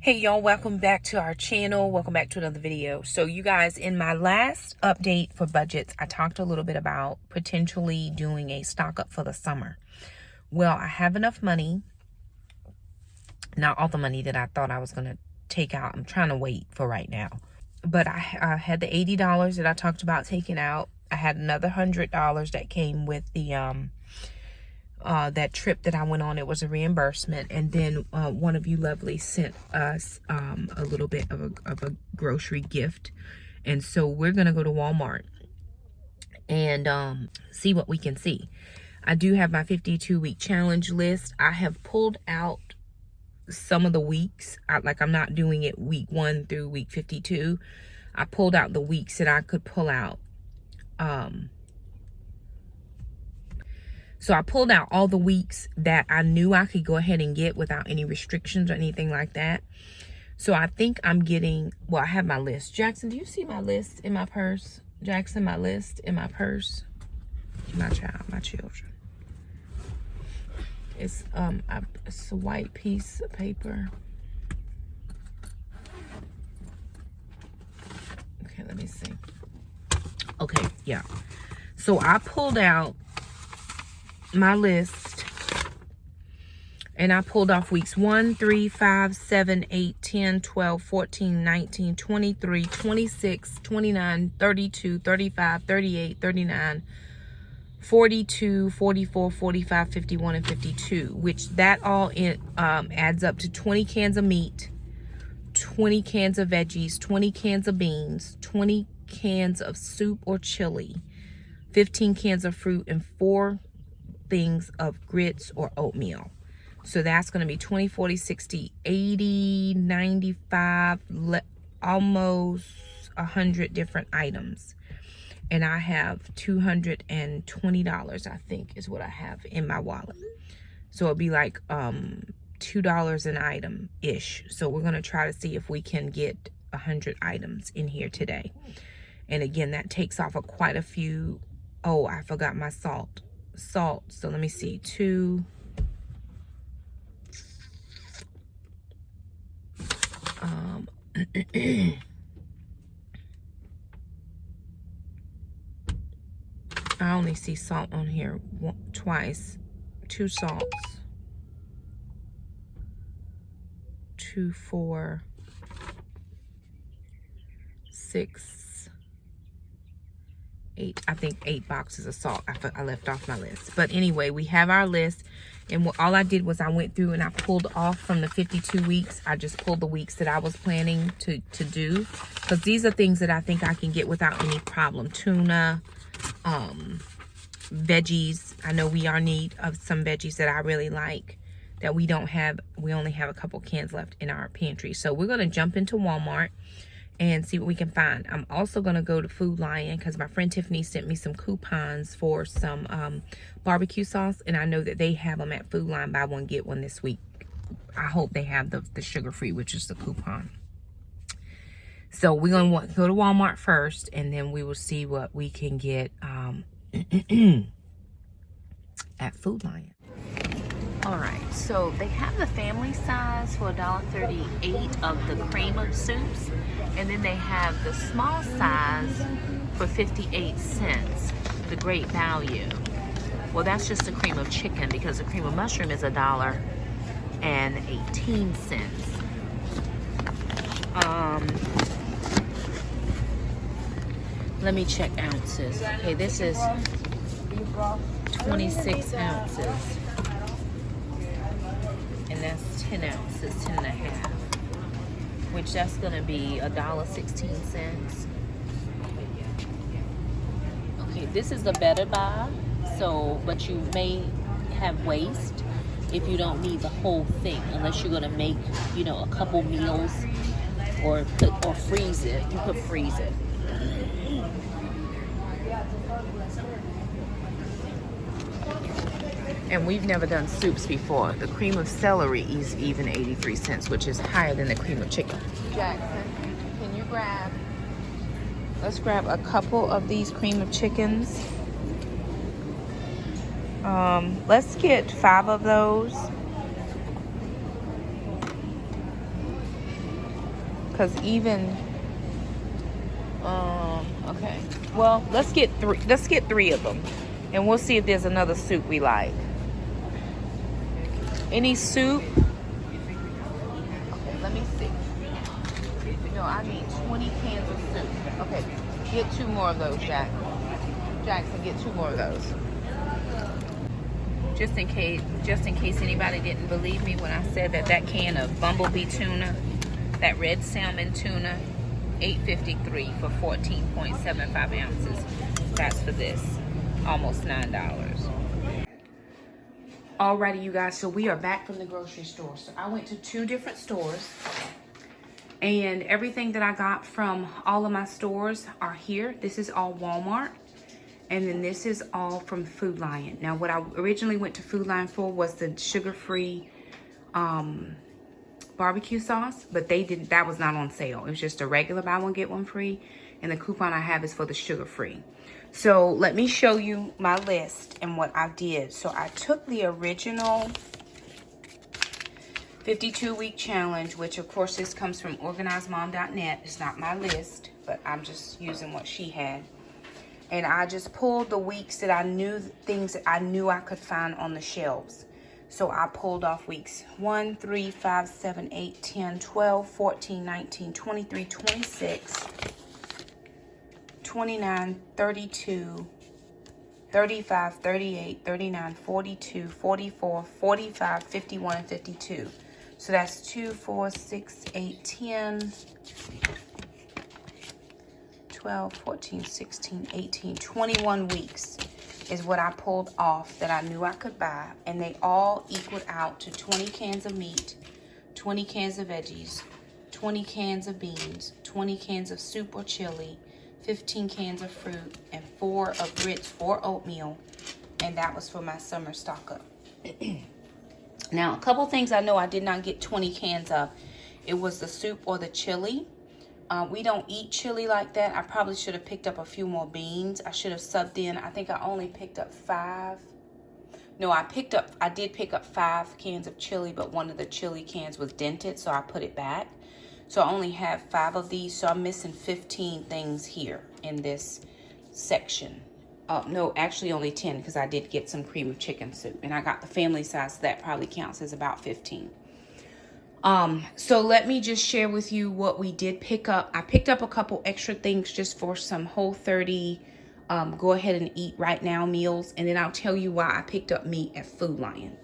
Hey y'all, welcome back to our channel. Welcome back to another video. So you guys, in my last update for budgets, I talked a little bit about potentially doing a stock up for the summer. Well, I have enough money. Not all the money that I thought I was going to take out. I'm trying to wait for right now. But I had the $80 that I talked about taking out. I had another $100 that came with the that trip that I went on. It was a reimbursement, and then one of you lovely sent us a little bit of a grocery gift, and so we're gonna go to Walmart and see what we can see. I do have my 52-week challenge list. I have pulled out some of the weeks. I'm not doing it week 1 through week 52. I pulled out the weeks that I could pull out. So I pulled out all the weeks that I knew I could go ahead and get without any restrictions or anything like that. So I think I'm getting, well, I have my list. Jackson, do you see my list in my purse? Jackson, my list in my purse. My children. It's a white piece of paper. Okay, let me see. Okay, yeah. So I pulled out my list, and I pulled off weeks 1, 3, 5, 7, 8, 10, 12, 14, 19, 23, 26, 29, 32, 35, 38, 39, 42, 44, 45, 51, and 52, which that all adds up to 20 cans of meat, 20 cans of veggies, 20 cans of beans, 20 cans of soup or chili, 15 cans of fruit, and 4 things of grits or oatmeal. So that's going to be 20, 40, 60, 80, 95, almost 100 different items. And I have $220, I think, is what I have in my wallet. So it'll be like $2 an item-ish. So we're going to try to see if we can get 100 items in here today. And again, that takes off quite a few. Oh, I forgot my salt. So let me see, 2, I only see salt on here twice. 2 salts, 2, 4, 6, 8. I think 8 boxes of salt. I left off my list. But anyway, we have our list. And all I did was I went through and I pulled off from the 52 weeks. I just pulled the weeks that I was planning to do. Because these are things that I think I can get without any problem. Tuna, veggies. I know we are in need of some veggies that I really like that we don't have. We only have a couple cans left in our pantry. So we're going to jump into Walmart and see what we can find. I'm also going to go to Food Lion because my friend Tiffany sent me some coupons for some barbecue sauce, and I know that they have them at Food Lion, buy one, get one this week. I hope they have the sugar-free, which is the coupon. So we're going to go to Walmart first, and then we will see what we can get at Food Lion. All right, so they have the family size for $1.38 of the cream of soups, and then they have the small size for 58 cents, the great value. Well, that's just the cream of chicken because the cream of mushroom is $1.18. Let me check ounces. Okay, this is 26 ounces. And that's 10 ounces, 10 and a half, which that's going to be $1.16. Okay, this is the better buy, so, but you may have waste if you don't need the whole thing, unless you're going to make, you know, a couple meals or freeze it. You could freeze it. And we've never done soups before. The cream of celery is even 83 cents, which is higher than the cream of chicken. Jackson, can you let's grab a couple of these cream of chickens. Let's get 5 of those. Because even, okay. Well, let's get three of them. And we'll see if there's another soup we like. Any soup? Okay, let me see. No, I need 20 cans of soup. Okay, get 2 more of those, Jackson, get 2 more of those. Just in case anybody didn't believe me when I said that can of bumblebee tuna, that red salmon tuna, $8.53 for 14.75 ounces. That's for this, almost $9. Alrighty, you guys, so we are back from the grocery store. So I went to 2 different stores, and everything that I got from all of my stores are here. This is all Walmart. And then this is all from Food Lion. Now, what I originally went to Food Lion for was the sugar-free barbecue sauce, but that was not on sale. It was just a regular buy one, get one free. And the coupon I have is for the sugar-free. So let me show you my list and what I did. So I took the original 52-week challenge, which of course this comes from organizedmom.net. It's not my list, but I'm just using what she had. And I just pulled the weeks that I knew, things that I knew I could find on the shelves. So I pulled off weeks 1, 3, 5, 7, 8, 10, 12, 14, 19, 23, 26, 29, 32, 35, 38, 39, 42, 44, 45, 51, and 52. So that's 2, 4, 6, 8, 10... 12, 14, 16, 18, 21 weeks is what I pulled off that I knew I could buy. And they all equaled out to 20 cans of meat, 20 cans of veggies, 20 cans of beans, 20 cans of soup or chili, 15 cans of fruit, and 4 of grits or oatmeal. And that was for my summer stock up. Now, a couple things I know I did not get 20 cans of. It was the soup or the chili. We don't eat chili like that. I probably should have picked up a few more beans. I should have subbed in. I think I only picked up 5. No, I did pick up 5 cans of chili, but one of the chili cans was dented, so I put it back. So I only have 5 of these, so I'm missing 15 things here in this section. No, actually only 10, because I did get some cream of chicken soup, and I got the family size, so that probably counts as about 15. So let me just share with you what we did pick up. I picked up a couple extra things just for some Whole30 go ahead and eat right now meals, and then I'll tell you why I picked up meat at Food Lion.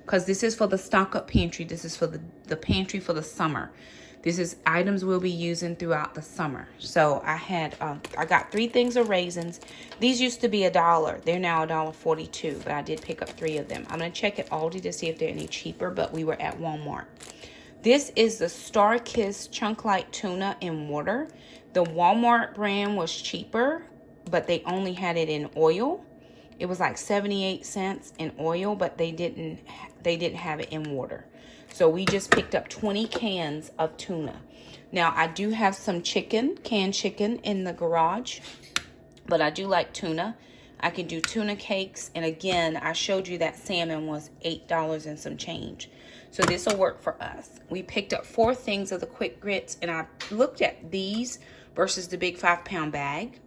Because this is for the stock up pantry. This is for the pantry for the summer. This is items we'll be using throughout the summer. So I got 3 things of raisins. These used to be $1. They're now $1.42, but I did pick up 3 of them. I'm going to check at Aldi to see if they're any cheaper, but we were at Walmart. This is the Star Kiss Chunk Light Tuna in water. The Walmart brand was cheaper, but they only had it in oil. It was like 78 cents in oil, but they didn't have it in water. So we just picked up 20 cans of tuna. Now, I do have some canned chicken in the garage, but I do like tuna. I can do tuna cakes. And again, I showed you that salmon was $8 and some change. So this will work for us. We picked up 4 things of the quick grits, and I looked at these versus the big 5-pound bag.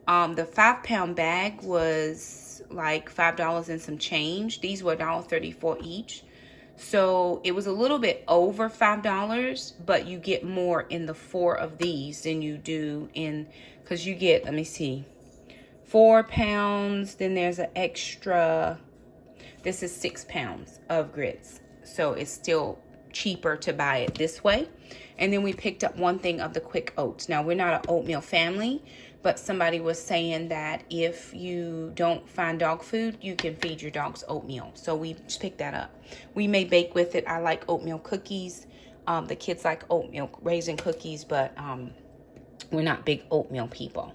The 5-pound bag was like $5 and some change. These were $1.34 each. So it was a little bit over $5, but you get more in the 4 of these than you do in, because you get, let me see, 4 pounds, then there's an extra, this is 6 pounds of grits. So it's still cheaper to buy it this way. And then we picked up 1 thing of the quick oats. Now, we're not an oatmeal family, but somebody was saying that if you don't find dog food, you can feed your dogs oatmeal. So we just picked that up. We may bake with it. I like oatmeal cookies. The kids like oatmeal raisin cookies, but we're not big oatmeal people.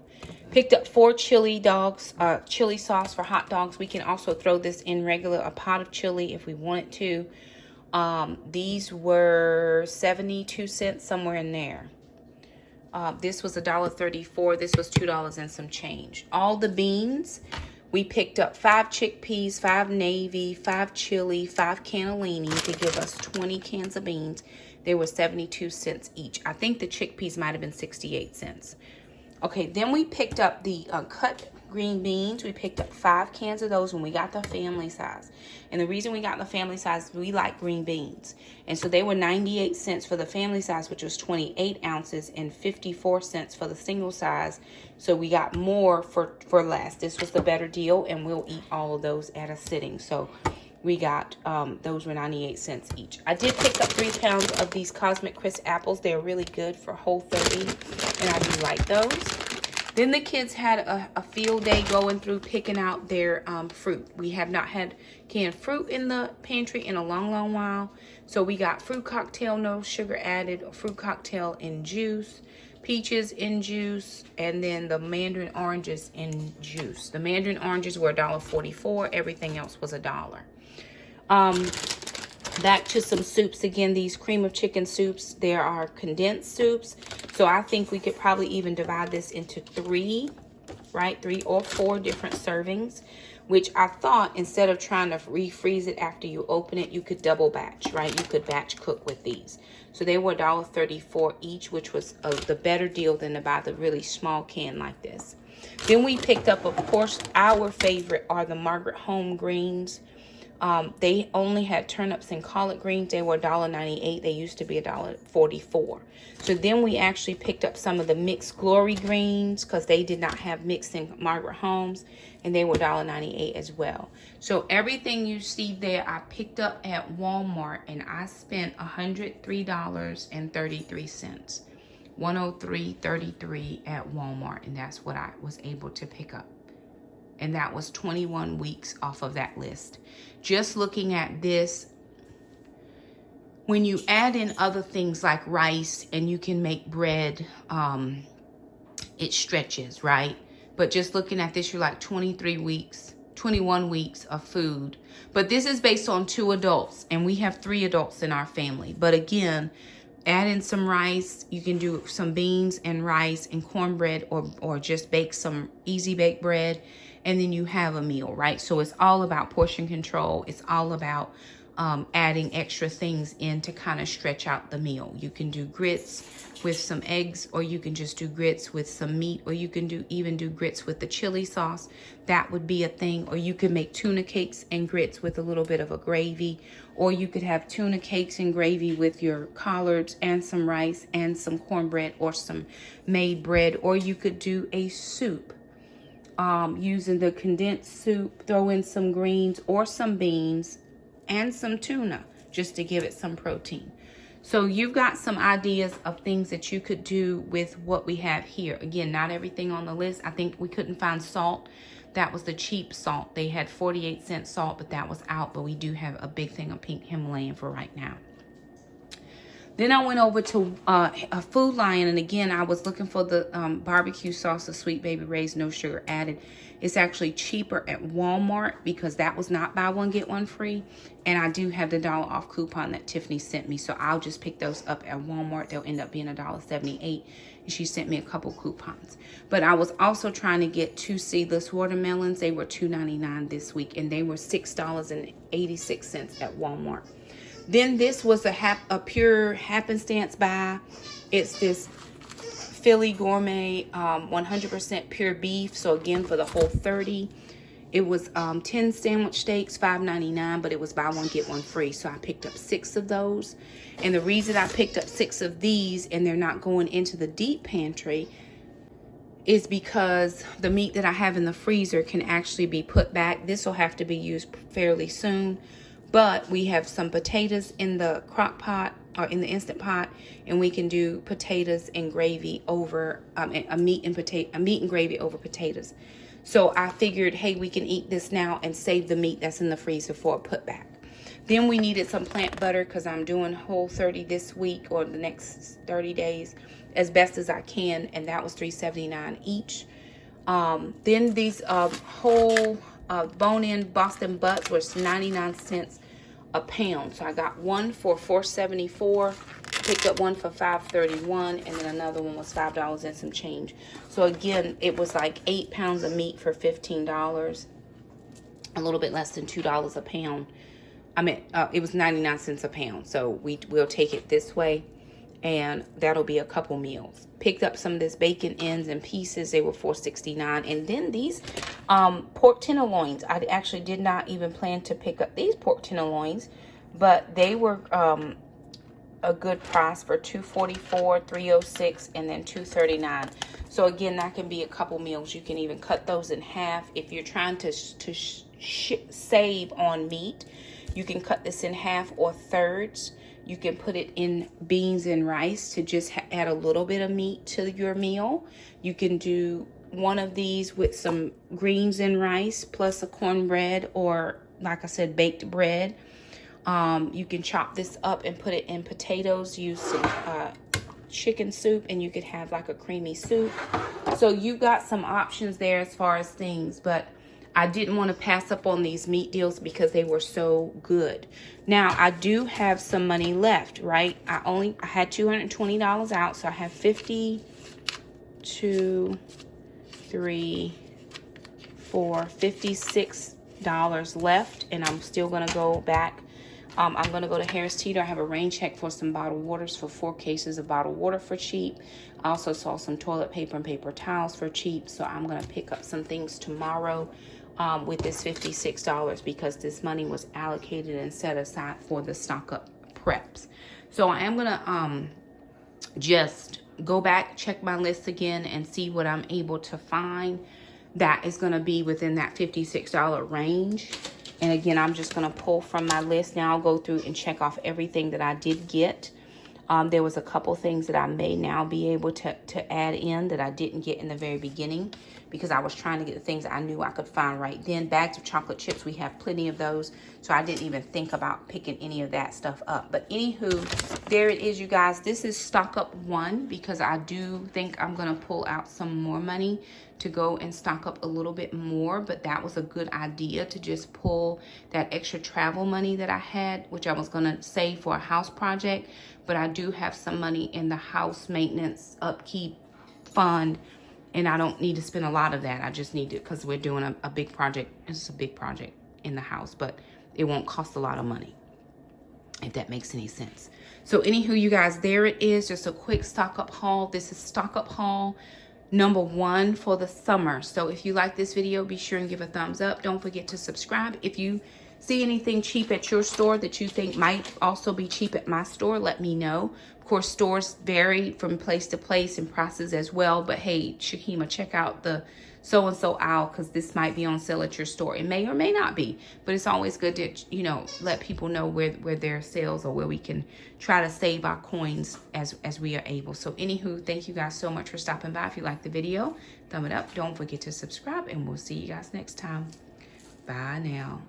Picked up 4 chili sauce for hot dogs. We can also throw this in a pot of chili if we wanted to. These were 72 cents, somewhere in there. This was $1.34. This was $2 and some change. All the beans We picked up 5 chickpeas, 5 navy, 5 chili, 5 cannellini to give us 20 cans of beans. They were 72 cents each. I think the chickpeas might have been 68 cents. Okay, then we picked up the cut green beans. We picked up 5 cans of those when we got the family size. And the reason we got the family size, we like green beans. And so they were 98 cents for the family size, which was 28 ounces, and 54 cents for the single size. So we got more for less. This was the better deal, and we'll eat all of those at a sitting. So we got, those were 98 cents each. I did pick up 3 pounds of these Cosmic Crisp apples. They're really good for Whole30, and I do like those. Then the kids had a field day going through picking out their fruit. We have not had canned fruit in the pantry in a long while. So we got fruit cocktail, no sugar added, fruit cocktail in juice, peaches in juice, and then the mandarin oranges in juice. The mandarin oranges were $1.44. Everything else was $1. Back to some soups again. These cream of chicken soups, there are condensed soups. So I think we could probably even divide this into 3, right? 3 or 4 different servings, which I thought instead of trying to refreeze it after you open it, you could double batch, right? You could batch cook with these. So they were $1.34 each, which was the better deal than to buy the really small can like this. Then we picked up, of course, our favorite are the Margaret Home greens. They only had turnips and collard greens. They were $1.98. They used to be $1.44. So then we actually picked up some of the mixed glory greens because they did not have mixed in Margaret Homes, and they were $1.98 as well. So everything you see there, I picked up at Walmart, and I spent $103.33. $103.33 at Walmart, and that's what I was able to pick up. And that was 21 weeks off of that list. Just looking at this, when you add in other things like rice and you can make bread, it stretches, right? But just looking at this, you're like 21 weeks of food. But this is based on 2 adults, and we have 3 adults in our family. But again, add in some rice. You can do some beans and rice and cornbread, or just bake some easy baked bread, and then you have a meal, right? So it's all about portion control. It's all about adding extra things in to kind of stretch out the meal. You can do grits with some eggs, or you can just do grits with some meat, or you can even do grits with the chili sauce. That would be a thing. Or you could make tuna cakes and grits with a little bit of a gravy, or you could have tuna cakes and gravy with your collards and some rice and some cornbread or some made bread, or you could do a soup using the condensed soup, throw in some greens or some beans and some tuna just to give it some protein. So you've got some ideas of things that you could do with what we have here. Again, not everything on the list. I think we couldn't find salt. That was the cheap salt. They had 48-cent salt, but that was out. But we do have a big thing of pink Himalayan for right now. Then I went over to a Food Lion, and again, I was looking for the barbecue sauce, the Sweet Baby Ray's, no sugar added. It's actually cheaper at Walmart because that was not buy one, get one free. And I do have the $1 off coupon that Tiffany sent me, so I'll just pick those up at Walmart. They'll end up being $1.78, and she sent me a couple coupons. But I was also trying to get 2 seedless watermelons. They were $2.99 this week, and they were $6.86 at Walmart. Then this was a pure happenstance buy. It's this Philly Gourmet 100% pure beef. So again, for the Whole30, it was 10 sandwich steaks, $5.99, but it was buy one, get one free. So I picked up 6 of those. And the reason I picked up 6 of these and they're not going into the deep pantry is because the meat that I have in the freezer can actually be put back. This will have to be used fairly soon. But we have some potatoes in the crock pot or in the Instant Pot, and we can do potatoes and gravy over a meat and gravy over potatoes. So I figured, hey, we can eat this now and save the meat that's in the freezer for a put back. Then we needed some plant butter because I'm doing Whole30 this week or the next 30 days as best as I can, and that was $3.79 each. Then these whole bone-in Boston butts was 99 cents a pound. So I got one for $4.74, picked up one for $5.31, and then another one was $5 and some change. So again, it was like 8 pounds of meat for $15. a little bit less than $2 a pound. I mean, it was 99 cents a pound. So we'll take it this way, and that'll be a couple meals. Picked up some of this bacon ends and pieces. They were $4.69. And then these pork tenderloins. I actually did not even plan to pick up these pork tenderloins, but they were a good price for $2.44, $3.06, and then $2.39. So again, that can be a couple meals. You can even cut those in half if you're trying to save on meat. You can cut this in half or thirds. You can put it in beans and rice to just add a little bit of meat to your meal. You can do one of these with some greens and rice plus a cornbread, or like I said, baked bread. You can chop this up and put it in potatoes. Use some chicken soup, and you could have like a creamy soup. So you got some options there as far as things, but I didn't want to pass up on these meat deals because they were so good. Now, I do have some money left, right? I had $220 out, so I have $56 left, and I'm still going to go back. I'm going to go to Harris Teeter. I have a rain check for some bottled waters, for 4 cases of bottled water for cheap. I also saw some toilet paper and paper towels for cheap, so I'm going to pick up some things tomorrow with this $56 because this money was allocated and set aside for the stock up preps. So I am going to just go back, check my list again, and see what I'm able to find that is going to be within that $56 range. And again, I'm just going to pull from my list. Now I'll go through and check off everything that I did get. There was a couple things that I may now be able to add in that I didn't get in the very beginning because I was trying to get the things I knew I could find right then. Bags of chocolate chips, we have plenty of those. So I didn't even think about picking any of that stuff up. But anywho, there it is, you guys. This is stock up 1 because I do think I'm going to pull out some more money to go and stock up a little bit more. But that was a good idea to just pull that extra travel money that I had, which I was going to save for a house project. But I do have some money in the house maintenance upkeep fund, and I don't need to spend a lot of that. I just need to, because we're doing a big project. It's a big project in the house, but it won't cost a lot of money, if that makes any sense. So anywho, you guys, there it is. Just a quick stock up haul. This is stock up haul number 1 for the summer. So if you like this video, be sure and give a thumbs up. Don't forget to subscribe. If you see anything cheap at your store that you think might also be cheap at my store, let me know. Of course, stores vary from place to place and prices as well. But hey, Shakema, check out the so-and-so aisle because this might be on sale at your store. It may or may not be, but it's always good to, you know, let people know where there are sales or where we can try to save our coins as we are able. So anywho, thank you guys so much for stopping by. If you like the video, thumb it up. Don't forget to subscribe, and we'll see you guys next time. Bye now.